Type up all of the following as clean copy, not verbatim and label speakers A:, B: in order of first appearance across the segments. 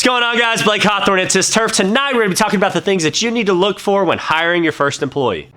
A: going on, guys? Blake Hawthorn, it's His Turf. Tonight we're going to be talking about the things that you need to look for when hiring your first employee.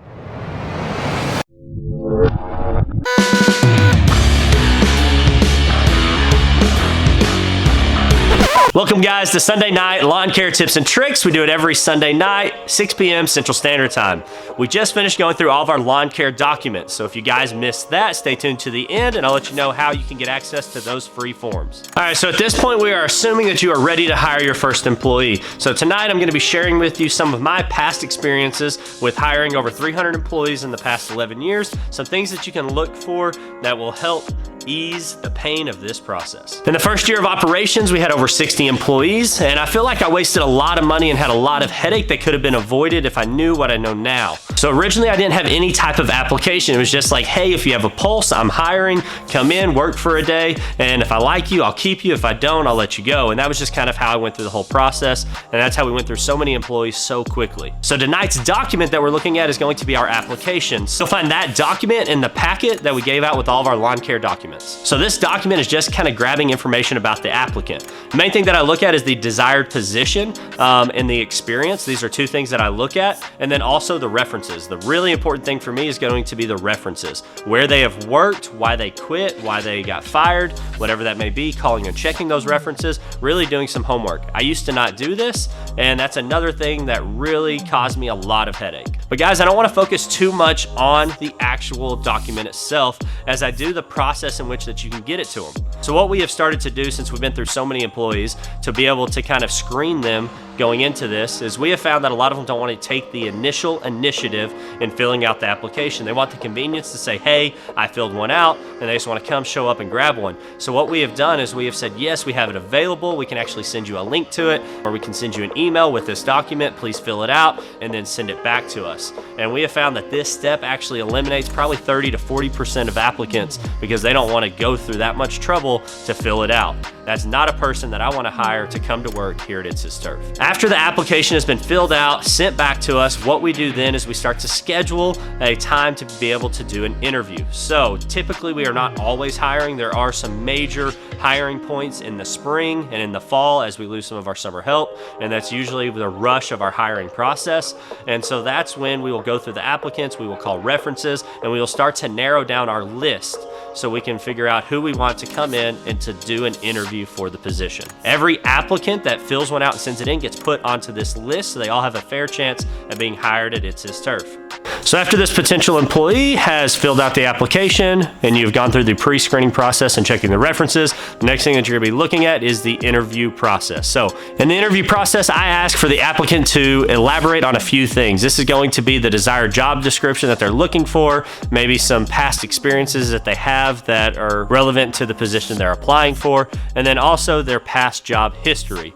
A: Welcome, guys, to Sunday Night Lawn Care Tips and Tricks. We do it every Sunday night, 6 p.m. Central Standard Time. We just finished going through all of our lawn care documents, so if you guys missed that, stay tuned to the end, and I'll let you know how you can get access to those free forms. All right, so at this point, we are assuming that you are ready to hire your first employee. So tonight, I'm going to be sharing with you some of my past experiences with hiring over 300 employees in the past 11 years, some things that you can look for that will help ease the pain of this process. In the first year of operations, we had over 60 employees, and I feel like I wasted a lot of money and had a lot of headache that could have been avoided if I knew what I know now. So originally I didn't have any type of application. It was just like, hey, if you have a pulse, I'm hiring, come in, work for a day, and if I like you, I'll keep you. If I don't, I'll let you go. And that was just kind of how I went through the whole process, and that's how we went through so many employees so quickly. So tonight's document that we're looking at is going to be our application. So you'll find that document in the packet that we gave out with all of our lawn care documents. So this document is just kind of grabbing information about the applicant. The main thing that I look at is the desired position and the experience. These are two things that I look at, and then also the references. The really important thing for me is going to be the references. Where they have worked, why they quit, why they got fired, whatever that may be, calling and checking those references, really doing some homework. I used to not do this, and that's another thing that really caused me a lot of headache. But guys, I don't want to focus too much on the actual document itself as I do the process in which that you can get it to them. So what we have started to do, since we've been through so many employees, to be able to kind of screen them going into this, is we have found that a lot of them don't want to take the initial initiative in filling out the application. They want the convenience to say, hey, I filled one out, and they just want to come show up and grab one. So what we have done is we have said, yes, we have it available. We can actually send you a link to it, or we can send you an email with this document. Please fill it out and then send it back to us. And we have found that this step actually eliminates probably 30 to 40% of applicants because they don't want to go through that much trouble to fill it out. That's not a person that I want to hire to come to work here at It's His Turf. After the application has been filled out, sent back to us, what we do then is we start to schedule a time to be able to do an interview. So typically we are not always hiring. There are some major hiring points in the spring and in the fall as we lose some of our summer help, and that's usually the rush of our hiring process. And so that's when we will go through the applicants, we will call references, and we will start to narrow down our list so we can figure out who we want to come in and to do an interview for the position. Every applicant that fills one out and sends it in gets put onto this list so they all have a fair chance at being hired at It's His Turf. So after this potential employee has filled out the application and you've gone through the pre-screening process and checking the references, the next thing that you're gonna be looking at is the interview process. So in the interview process, I ask for the applicant to elaborate on a few things. This is going to be the desired job description that they're looking for, maybe some past experiences that they have that are relevant to the position they're applying for, and then also their past job history.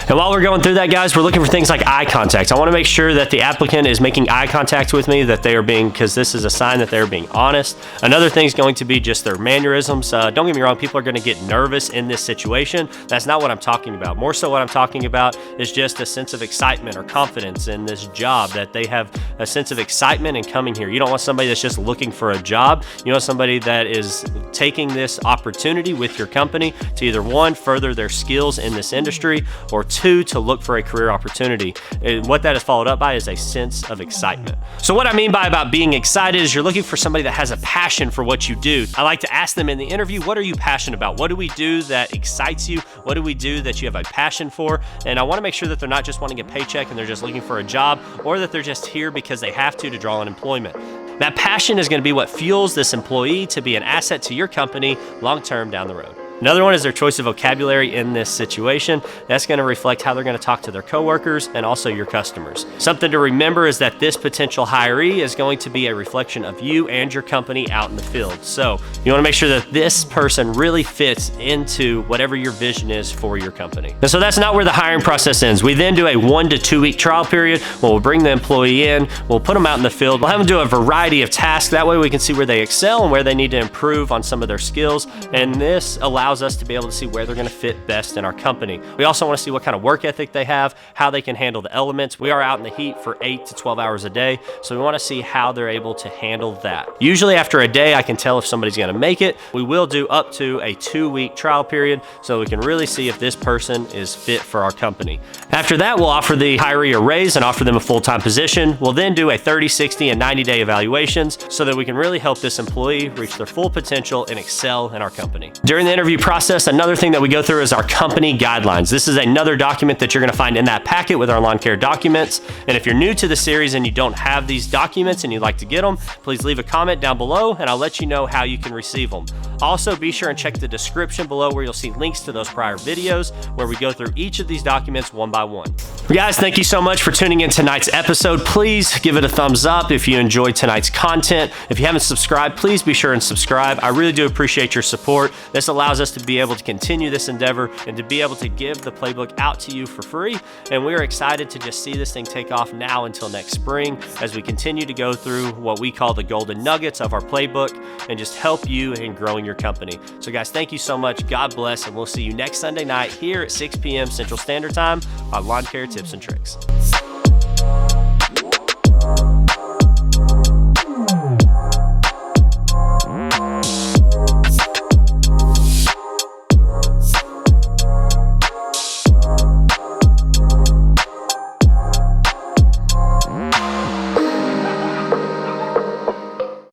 A: And while we're going through that, guys, we're looking for things like eye contact. I want to make sure that the applicant is making eye contact with me, that they are being, because this is a sign that they're being honest. Another thing is going to be just their mannerisms. Don't get me wrong, people are going to get nervous in this situation. That's not what I'm talking about. More so what I'm talking about is just a sense of excitement or confidence in this job, that they have a sense of excitement in coming here. You don't want somebody that's just looking for a job. You want somebody that is taking this opportunity with your company to either, one, further their skills in this industry, or two, to look for a career opportunity. And what that is followed up by is a sense of excitement. So what I mean by about being excited is you're looking for somebody that has a passion for what you do. I like to ask them in the interview, what are you passionate about? What do we do that excites you? What do we do that you have a passion for? And I want to make sure that they're not just wanting a paycheck and they're just looking for a job, or that they're just here because they have to draw on employment. That passion is going to be what fuels this employee to be an asset to your company long-term down the road. Another one is their choice of vocabulary in this situation. That's going to reflect how they're going to talk to their coworkers and also your customers. Something to remember is that this potential hiree is going to be a reflection of you and your company out in the field. So you want to make sure that this person really fits into whatever your vision is for your company. And so that's not where the hiring process ends. We then do a 1 to 2 week trial period where we'll bring the employee in, we'll put them out in the field, we'll have them do a variety of tasks. That way we can see where they excel and where they need to improve on some of their skills. And this allows allows us to be able to see where they're going to fit best in our company. We also want to see what kind of work ethic they have, how they can handle the elements. We are out in the heat for 8 to 12 hours a day, so we want to see how they're able to handle that. Usually after a day, I can tell if somebody's going to make it. We will do up to a 2-week trial period so we can really see if this person is fit for our company. After that, we'll offer the hiree a raise and offer them a full-time position. We'll then do a 30, 60, and 90-day evaluations so that we can really help this employee reach their full potential and excel in our company. During the interview process, another thing that we go through is our company guidelines. This is another document that you're going to find in that packet with our lawn care documents. And if you're new to the series and you don't have these documents and you'd like to get them, please leave a comment down below and I'll let you know how you can receive them. Also, be sure and check the description below where you'll see links to those prior videos where we go through each of these documents one by one. Guys, thank you so much for tuning in tonight's episode. Please give it a thumbs up if you enjoyed tonight's content. If you haven't subscribed, please be sure and subscribe. I really do appreciate your support. This allows us to be able to continue this endeavor and to be able to give the playbook out to you for free. And we are excited to just see this thing take off now until next spring as we continue to go through what we call the golden nuggets of our playbook and just help you in growing your company. So guys, thank you so much. God bless, and we'll see you next Sunday night here at 6 p.m. Central Standard Time on Lawn Care Tips and Tricks.